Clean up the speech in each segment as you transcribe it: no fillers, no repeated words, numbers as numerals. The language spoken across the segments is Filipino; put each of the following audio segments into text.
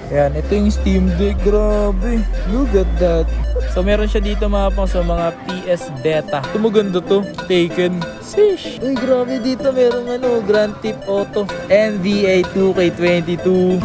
Ayan, ito yung Steam Deck. Grabe. Look at that. So meron siya dito mga pang sa mga PS Beta. Ito maganda to. Taken. Sheesh. Uy, grabe dito. Merong Grand Theft Auto. NBA 2K22.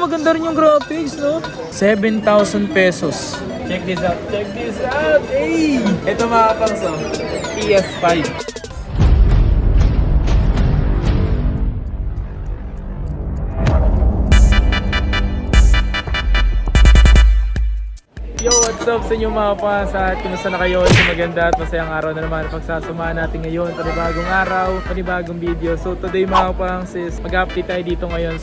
Maganda rin yung graphics, no? 7,000 pesos. Check this out. Hey! Ito mga pang sa PS5. Yo, what's up sa inyo mga fans at kumusta na kayo? Ito maganda at masayang araw na naman pagsasamahan natin ngayon. Panibagong araw, panibagong video. So today mga fans is mag-update tayo dito ngayon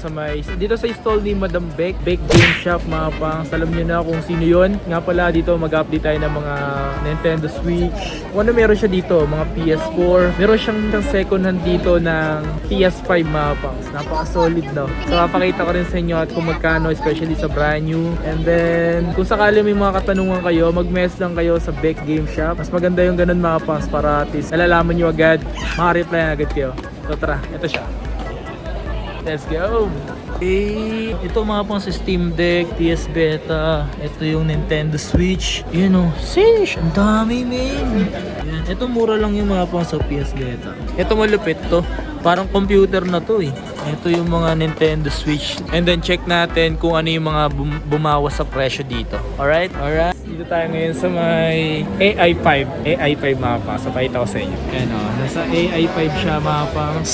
dito sa stall ni Madam Beck Game Shop mga fans. Alam nyo na kung sino yon. Nga pala dito mag-update tayo ng mga Nintendo Switch. Meron siya dito, mga PS4. Meron siyang second hand dito ng PS5 mga fans. Napaka-solid, no? So papakita ko rin sa inyo at kung magkano, especially sa brand new. And then kung sakali may mga katanungan kayo, mag-mess lang kayo sa Beck Game Shop. Mas maganda yung ganun mga pants para at least nalalaman nyo agad, maka-reply agad kayo. So tara, ito siya. Let's go! Okay. Ito mga pang sa Steam Deck, PS Beta. Ito yung Nintendo Switch. Yun o. Sheesh! Ang dami, men! Yan. Ito mura lang yung mga pang sa PS Beta. Ito malupit to. Parang computer na to eh. Ito yung mga Nintendo Switch. And then check natin kung ano yung mga bumawas sa presyo dito. Alright? Alright. Dito tayo ngayon sa may AI5. AI5 mga pangs. So pakita ko sa inyo. Ayan o. Nasa AI5 siya mga pangs.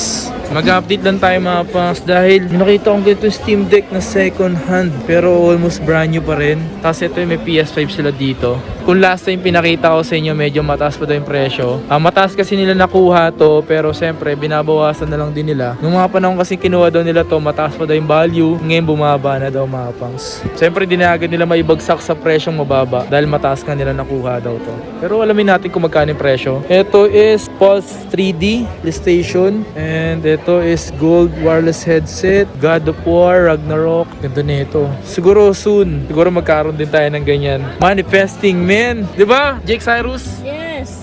Mag-update lang tayo mga pangs dahil nakita kong ganito Steam Deck na second hand. Pero almost brand new pa rin. Tapos ito yung may PS5 sila dito. Kung last time pinakita ko sa inyo medyo mataas pa daw yung presyo. Mataas kasi nila nakuha to pero siyempre binabawasan na lang din nila. Nung mga panahon kasi kinuha daw nila to, mataas pa daw yung value. Ngayon bumaba na daw mga pangs. Siyempre dinagan nila maibagsak sa presyong mababa dahil mataas ka nila nakuha daw to. Pero alamin natin kung magkano yung presyo. Ito is Pulse 3D PlayStation and ito is Gold Wireless Headset, God of War, Ragnarok. Ganda nito. Siguro soon, siguro magkaroon din tayo ng ganyan. Manifesting, man. Diba, Jake Cyrus? Yes.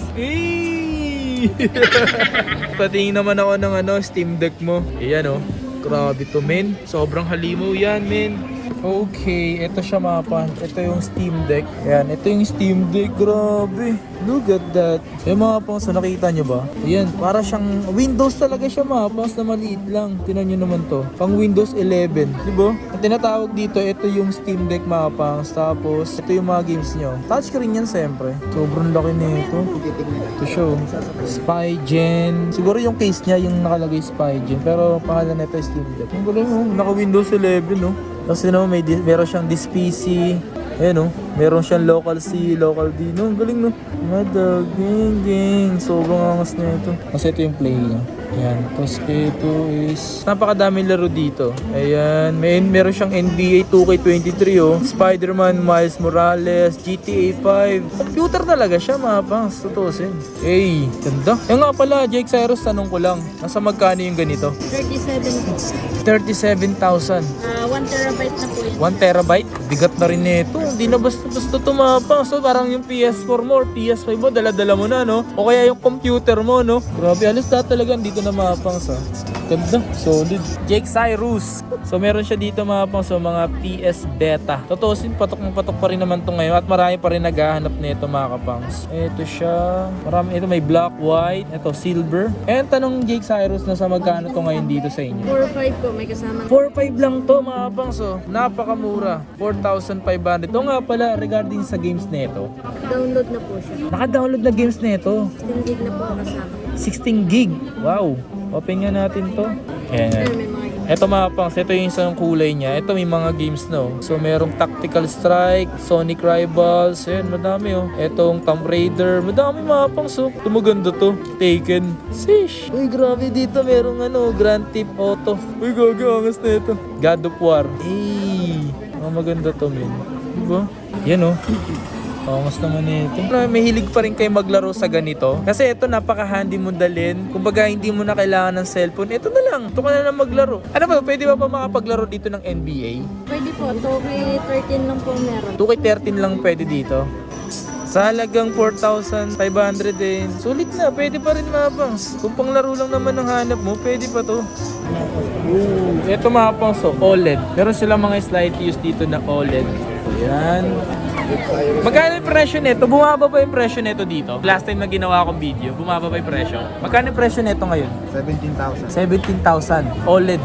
Patingin naman ako ng Steam Deck mo. Ayan oh. Grabe to, men. Sobrang halimaw yan, men. Okay, ito siya mga pan. Ito yung Steam Deck. Ayan, ito yung Steam Deck. Grabe. Look at that. Yung mga pang so nakita nyo ba? Ayan, para siyang Windows talaga siya mga pangs na maliit lang. Tinan nyo naman to. Pang Windows 11. Diba? Ang tinatawag dito, ito yung Steam Deck mga pangs. Tapos, ito yung mga games nyo. Touchscreen yan siyempre. Sobrang laki nito. Ito show. Spygen. Siguro yung case niya yung nakalagay Spygen. Pero pangalan nito Steam Deck. Ang galing oh. Naka Windows 11 oh. Kasi no, meron siyang this PC. Ayan oh. Meron siyang local C, local D. No, ang galing no. Madag, gang. Sobrang angas na ito. Kasi ito yung play niya. Ayan. Tapos ito is napakadaming laro dito. Ayan. Meron siyang NBA 2K23 oh. Spider-Man, Miles Morales, GTA 5. Computer talaga siya mga pangs. Tutusin. Hey, ganda. Yung nga pala, Jake Cyrus, tanong ko lang. Nasa magkano yung ganito? 37. 37,000. 1 terabyte na po yun. 1 terabyte? Bigat na rin nito. Hindi na basta-basta tumapa. So parang yung PS4 mo or PS5 mo, dala-dala mo na, no? O kaya yung computer mo, no? Grabe, alis lahat talaga dito na mapangs, ha? Ganda, solid. Jake Cyrus. So meron siya dito mga so mga PS Beta. Totoo, patok ng patok pa rin naman to ngayon at marami pa rin naghahanap nito mga kapangs. Ito siya. Marami ito, may black, white, ito silver. And tanong Jake Cyrus na sa magkano to ngayon dito sa inyo? 4-5 po, may kasama. 4,500 lang to mga kapangs, oh. Napakamura. 4,500. Ito nga pala regarding sa games nito. Download na po siya. Naka-download na games nito. 16 gig na po kasama. 16 gig. Wow. Open nga natin to. Ayan. Ayun, may mga Ito mga pangs, ito yung isang kulay niya. Ito may mga games no. So merong Tactical Strike, Sonic Rivals, ayan, madami oh. Etong Tomb Raider, madami mga pangs oh. Ito maganda to, Taken. Sheesh. Uy, grabe dito merong Grand Theft Auto. Uy, gagangas na ito. God of War. Maganda to, men. Diba? Yan oh. Angas naman ito. May hilig pa rin kayo maglaro sa ganito. Kasi ito napaka-handy mo dalhin. Kumbaga hindi mo na kailangan ng cellphone. Ito na lang. Ito ka na lang maglaro. Ano ba? Pwede ba makapaglaro dito ng NBA? pwede po, 2K13 lang po meron. 2K13 lang pwede dito. Sa halagang 4,500 din. Sulit na, pwede pa rin mga pangs. Kung panglaro lang naman ang hanap mo, pwede pa to. Ito mga pangs, so OLED. Meron silang mga slight use dito na OLED. Ayan. Magkano yung presyo nito? Bumaba ba yung presyo nito dito? Last time na ginawa akong video, bumaba ba yung presyo? Magkano yung presyo nito ngayon? 17,000. 17,000. OLED.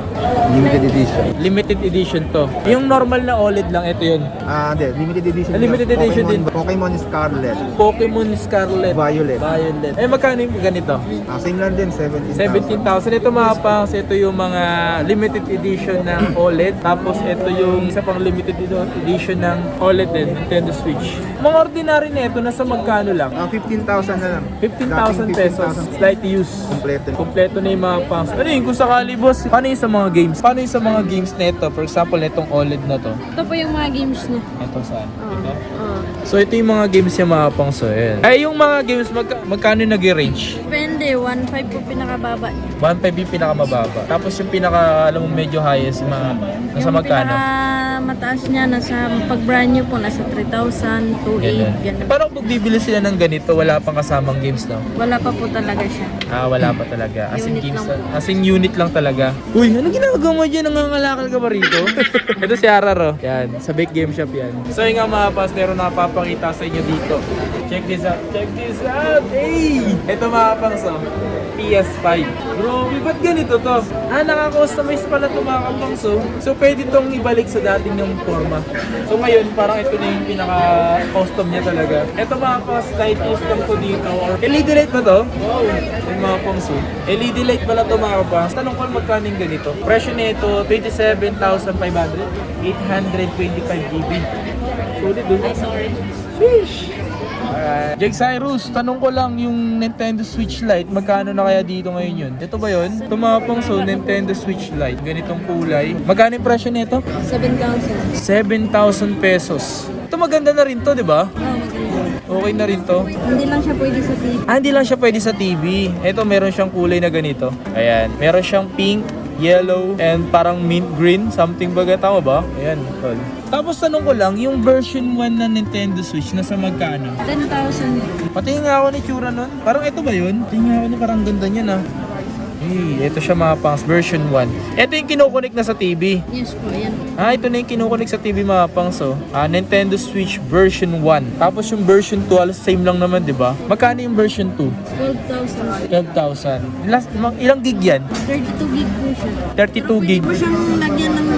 Limited edition. Limited edition to. Yung normal na OLED lang, ito yun. Hindi. Limited edition. Limited edition din. Pokemon Scarlet. Pokemon Scarlet. Violet. Violet. Magkano yung ganito? Same lang din, 17,000. 17,000. Ito mga pangs, ito yung mga limited edition ng OLED. Tapos ito yung isa pang limited edition ng OLED din, Nintendo Switch. Mga ordinary na ito, nasa magkano lang? 15,000 na lang. 15,000 Dating pesos. 15,000. Slight use. Kompleto. Kompleto na yung mga pangs. Ano yun, kung sakali boss, paano yung sa mga games? Paano yung sa mga games na ito? For example, itong OLED na to. Ito po yung mga games niya. Ito saan? Ito? Oo. So ito yung mga games yung mga pangs. So, ayan. Ay, yung mga games, magkano yung nag-range? Depende, 1.5 po pinakababa niya. 1.5 yung pinakamababa. Tapos yung pinaka, alam mo, medyo highest, mga, nasa Yung magkano? pinakamataas niya, nasa pag brand new po, nasa 3,000, 2,800, ganun. Parang pag bibili sila ng ganito, wala pang kasamang games, no? Wala pa po talaga siya. Wala pa talaga. As in Unit games, lang po. as in unit lang talaga. Uy, ano ginagawa mo dyan? Nangangalakal ka ba rito? Ito si Araro. Yan, sa Bake Game Shop yan. So yung nga mga pas, meron na papakita sa inyo dito. Check this out. Check this out. Hey! Ito mga pangs, oh. PS5. Bro, ba't ganito to? Naka-customize pala ito mga kapangs, oh. So pwede itong ibalik sa dating yung forma. So ngayon, parang ito na yung pinaka-custom niya talaga. Ito mga pangs, kahit custom ko dito. Or LED light ba to? Wow. Yung mga pangs, oh. LED light pala to mga kapangs. Tanong ko magkano yung ganito. Presyo nito, 27,500. 825 GB. Sulit doon. Ay, sorry. Sheesh! Alright. Jake Cyrus, tanong ko lang yung Nintendo Switch Lite, magkano na kaya dito ngayon yun? Ito ba yun? Tumapang so Nintendo Switch Lite, ganitong kulay. Magkano yung presyo nito? 7,000. 7,000 pesos. Ito maganda na rin to, di ba? Maganda. Okay na rin to. Hindi lang siya pwede sa TV. Hindi lang siya pwede sa TV. Ito, meron siyang kulay na ganito. Ayan. Meron siyang pink, yellow, and parang mint green. Something baga, tama ba? Ayan. Tol. Tapos tanong ko lang, yung version 1 na Nintendo Switch, nasa magkano? 10,000. Patingin nga ako ni tsura nun. Parang ito ba yun? Patingin nga ako na parang ganda niya na. Hey, ito siya mga pangs, version 1. Ito yung kinukonek na sa TV. Yes po, yan. Ito na yung kinukonek sa TV mga pangs, oh. Nintendo Switch version 1. Tapos yung version 2, alas same lang naman, di ba? Magkano yung version 2? 12,000. 12,000. Ilang gig yan? 32 gig po siya. 32 gig. Pwede po siyang lagyan ng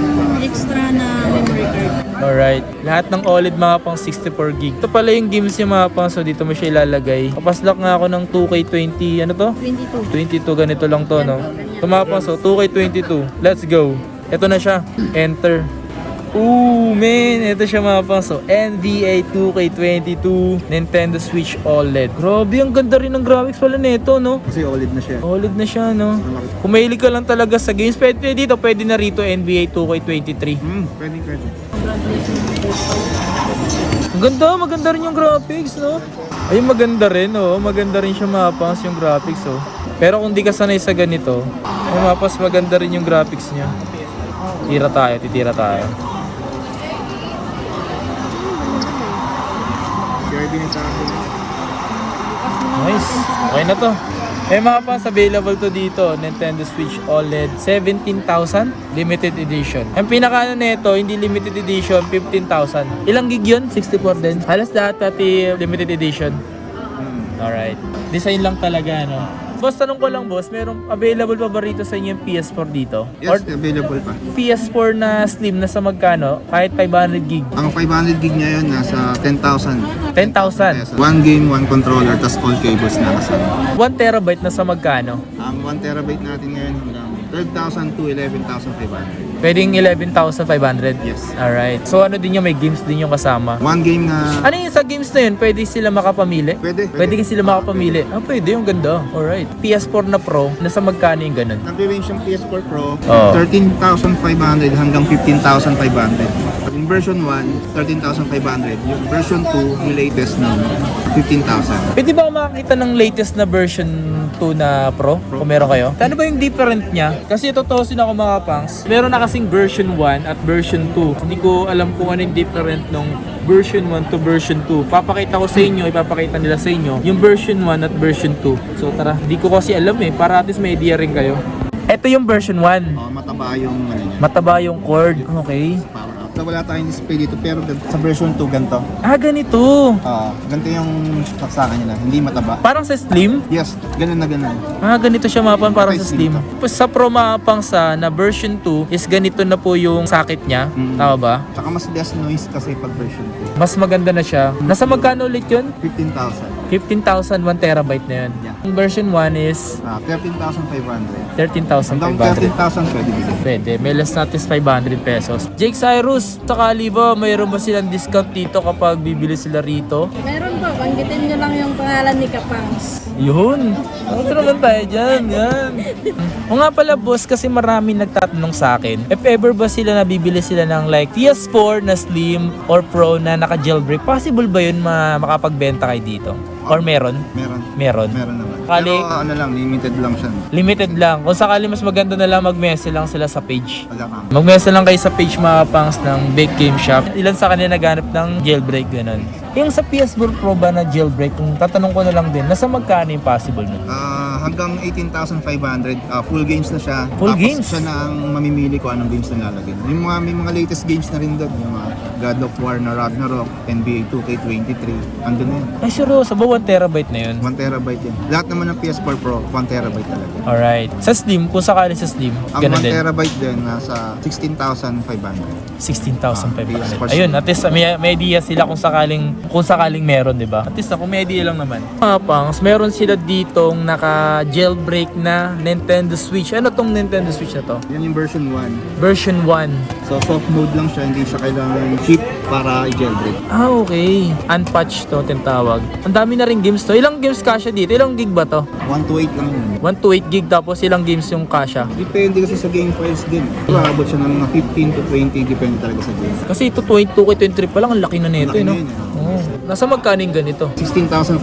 extra na memory card. Alright. Lahat ng OLED mga pang 64 gig. Ito pala yung games yung mga pang, so dito mo siya ilalagay. Papaslak nga ako ng 2K20, ano to? 22. 22, ganito lang to, no? Tumapang, so 2K22. Let's go. Ito na siya. Enter. Ooh, man. Ito siya mga pang, so NBA 2K22 Nintendo Switch OLED. Grabe, ang ganda rin ng graphics pala nito, no? Kasi OLED na siya. OLED na siya, no? Kung mahilig ka lang talaga sa games, pwede dito, pwede na rito NBA 2K23. Pwede. Ang ganda, maganda rin yung graphics, no? Ay, maganda rin, oh. Maganda rin siya mapas yung graphics, oh. Pero kung di ka sanay sa ganito, mapas maganda rin yung graphics niya. Titira tayo. Nice. Okay na to. Mga pas, available to dito. Nintendo Switch OLED. 17,000. Limited edition. Ang pinaka nito, hindi limited edition, 15,000. Ilang gig yun? 64 din. Halos lahat pati limited edition. Alright. Design lang talaga, no? Boss, tanong ko lang, boss, merong available pa ba rito sa inyo yung PS4 dito? Yes, available pa. PS4 na slim na sa magkano? Kahit 500 gig. Ang 500 gig niya yun, nasa 10,000. 10,000. One game, one controller, tas all cables na kasama. 1 terabyte na sa magkano? Ang 1 terabyte natin ngayon hanggang 12,000 to 11,500. Pwedeng 11,500? Yes. Alright. So ano din yung may games din yung kasama? One game na... Ano yung sa games na yun? Pwede sila makapamili? Pwede. Pwede sila makapamili? Pwede yung ganda. Alright. PS4 na Pro, nasa magkano yung ganun? Nag-range yung PS4 Pro, Oo. 13,500 hanggang 15,500. Pag Yung version 1, 13,500. Yung version 2, yung latest na 15,000. Pwede ba ako makakita ng latest na version 2 na Pro? Kung meron kayo? Ano ba yung different niya? Kasi tutusin ako mga pangs. Meron na kasing version 1 at version 2. Hindi ko alam kung ano yung different nung version 1 to version 2. Papakita ko sa inyo, ipapakita nila sa inyo yung version 1 at version 2. So tara, hindi ko kasi alam para at least may idea rin kayo. Ito yung version 1. Oh, mataba yung ano niya. Mataba yung cord. Okay. Power up. Wala tayong display dito pero sa version 2 ganito. Ah, ganito. Ganito yung saksakan niya, hindi mataba. Parang sa Slim? Yes, ganun na ganun. Ah, ganito siya mapan parang sa Slim Slim. Tapos sa Pro mapang sa na version 2 is ganito na po yung socket niya. Tama ba? Tsaka mas less noise kasi pag version Mas maganda na siya. Nasa magkano ulit yun? 2. 15,000. 15,000, 1 terabyte na yun. Yeah. Yung version 1 is 13,500. 13,500. Hanggang 13,000 pwede bigyan. Pwede. May less natin 500 pesos. Jake Cyrus, sakali ba mayroon ba silang discount dito kapag bibili sila rito? Meron po, banggitin nyo lang yung pangalan ni Kapangs. Yun. Ano naman tayo dyan? Yan. O nga pala boss, kasi marami nagtatanong sa akin, if ever ba sila nabibili sila ng like PS4 na Slim or Pro na naka-jailbreak, possible ba yun makapagbenta kayo dito? Or meron? Meron. Meron. Meron naman. Kali- Pero ano lang, limited lang siya. Limited lang. Kung sakali mas maganda na lang mag-message lang sila sa page. Wala kang. Mag-message lang kayo sa page mga pangs ng Bake Game Shop. Ilan sa kanila naghanap ng jailbreak, ganun. Yung sa PS4 Pro ba na jailbreak, kung tatanong ko na lang din, nasa magkano yung possible nun? Hanggang 18,500, full games na siya. Full Tapos games? siya na ang mamimili ko anong games na lalagyan. May mga latest games na rin doon. Yung mga God of War na Ragnarok, NBA 2K23, andun na yun. Ay, seryoso ba 1 terabyte na yun? 1 terabyte yan. Lahat naman ng PS4 Pro, 1 terabyte talaga. Alright. Sa Slim, kung sakali sa Slim, Ang ganun 1 din. terabyte din, nasa 16,500. 16,500. Ayun, at least may idea sila kung sakaling meron, di ba? At least kung may idea lang naman. Mga pangs, meron sila ditong naka-jailbreak na Nintendo Switch. Ano tong Nintendo Switch na to? Yan yung version 1. Version 1. So soft mode lang siya, hindi siya kailangan chip para i-jailbreak. Ah, okay. Unpatched to, tinatawag. Ang dami na rin games to. Ilang games kasha dito? Ilang gig ba to? 128 lang yun. 128 gig tapos ilang games yung kasha? Depende kasi sa game files din. Abot siya ng mga 15 to 20, depende talaga sa game. Kasi ito 22 pa lang, ang laki na nito, Laki eh, no? na yun, eh. Oo. Nasa magkano yung ganito? 16,500.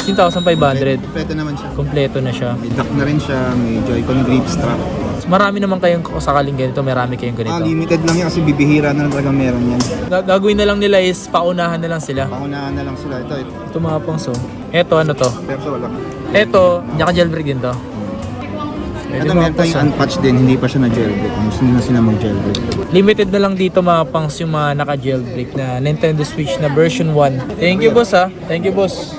16,500. Kompleto naman siya. Kompleto na siya. May dock na rin siya, may Joy-Con grip strap. Marami naman kayong kung sakaling ganito, marami kayong ganito. Limited lang yan kasi bibihira na talaga meron yan. Gagawin na lang nila is paunahan na lang sila. Paunahan na lang sila. Ito. Ito mga pangso. Ito ano to? Pero ito wala. Ito, naka-jailbreak din to. Pwede Ito mga meron tayong pangso. unpatched din, hindi pa siya na-jailbreak. Gusto nila sila mag-jailbreak. Limited na lang dito mga pangs yung mga naka-jailbreak na Nintendo Switch na version 1. Thank you boss ha. Thank you boss.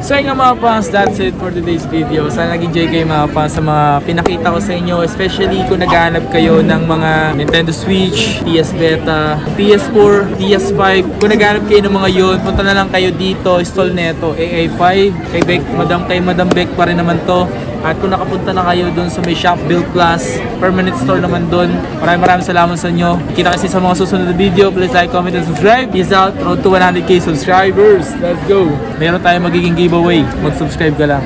So yun nga mga fans, that's it for today's video. Sana nag-enjoy kayo mga fans sa mga pinakita ko sa inyo. Especially kung naghahanap kayo ng mga Nintendo Switch, PS Vita, PS4, PS5. Kung naghahanap kayo ng mga yun, punta na lang kayo dito, install neto, AA5. Kay Madam Beck pa rin naman to. At kung nakapunta na kayo doon sa may Shop Build Plus, permanent store naman doon. Maraming salamat sa inyo. Kita kasi sa mga susunod na video. Please like, comment, and subscribe. Peace out. Road to 100k subscribers. Let's go. Meron tayong magiging giveaway. Mag-subscribe ka lang.